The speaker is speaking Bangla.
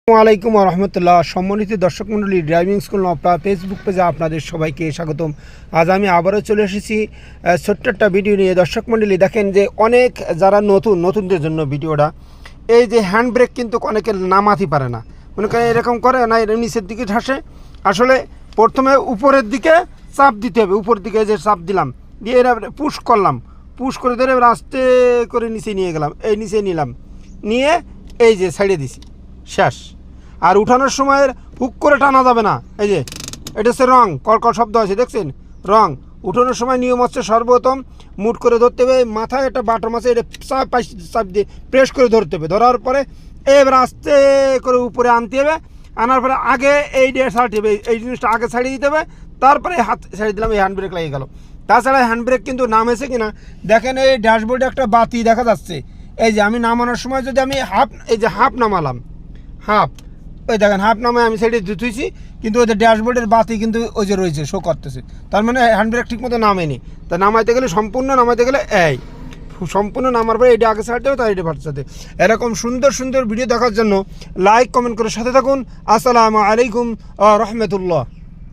আসসালামাইকুম রহমতুল্লাহ। সম্মানিত দর্শক মণ্ডলী, ড্রাইভিং স্কুল নওপাড়া ফেসবুক পেজে আপনাদের সবাইকে স্বাগতম। আজ আমি আবারও চলে এসেছি ছোট্ট একটা ভিডিও নিয়ে। দর্শক মণ্ডলী, দেখেন যে অনেক যারা নতুনদের জন্য ভিডিওটা, এই যে হ্যান্ড ব্রেক কিন্তু অনেকে নামাতে পারে না, মনে করেন এরকম করে না, এর নিচের দিকে ঠাসে। আসলে প্রথমে উপরের দিকে চাপ দিতে হবে, উপর দিকে যে চাপ দিলাম, দিয়ে এরা পুশ করলাম, পুশ করে ধরে এবার আস্তে করে নিচে নিয়ে গেলাম, এই নিচে নিলাম, নিয়ে এই যে সাইডে দিছি, শেষ। আর উঠানোর সময় হুক করে টানা যাবে না। এই যে এটা হচ্ছে রং, কলকল শব্দ আছে, দেখছেন রং। উঠানোর সময় নিয়ম হচ্ছে সর্বপ্রথম মুট করে ধরতে হবে, মাথায় একটা বাটম আছে, এটা চাপ দিয়ে প্রেস করে ধরতে হবে। ধরার পরে এবার আস্তে করে উপরে আনতে হবে, আনার পরে আগে এই দিয়ে ছাড়তে হবে, এই জিনিসটা আগে ছাড়িয়ে দিতে হবে, তারপরে হাত ছাড়িয়ে দিলাম, এই হ্যান্ড ব্রেক লাগিয়ে গেল। তাছাড়া হ্যান্ড ব্রেক কিন্তু নামেছে কিনা দেখেন, এই ড্যাশবোর্ডে একটা বাতি দেখা যাচ্ছে। এই যে আমি নামানোর সময় যদি আমি হাফ নামালাম, হাফ, ওই দেখেন হাফ নামায় আমি সাইডে ধুইছি, কিন্তু ওই যে ড্যাশবোর্ডের বাতি কিন্তু ওই যে রয়েছে, শো করতেছে, তার মানে হ্যান্ড ব্রেক ঠিক মতো নামেনি। তা নামাইতে গেলে নামাইতে গেলে সম্পূর্ণ নামার পরে এটা আগে ছাড়তে হবে, তার এটা ভাড়তে সাথে। এরকম সুন্দর ভিডিও দেখার জন্য লাইক কমেন্ট করে সাথে থাকুন। আসসালামু আলাইকুম রহমতুল্লাহ।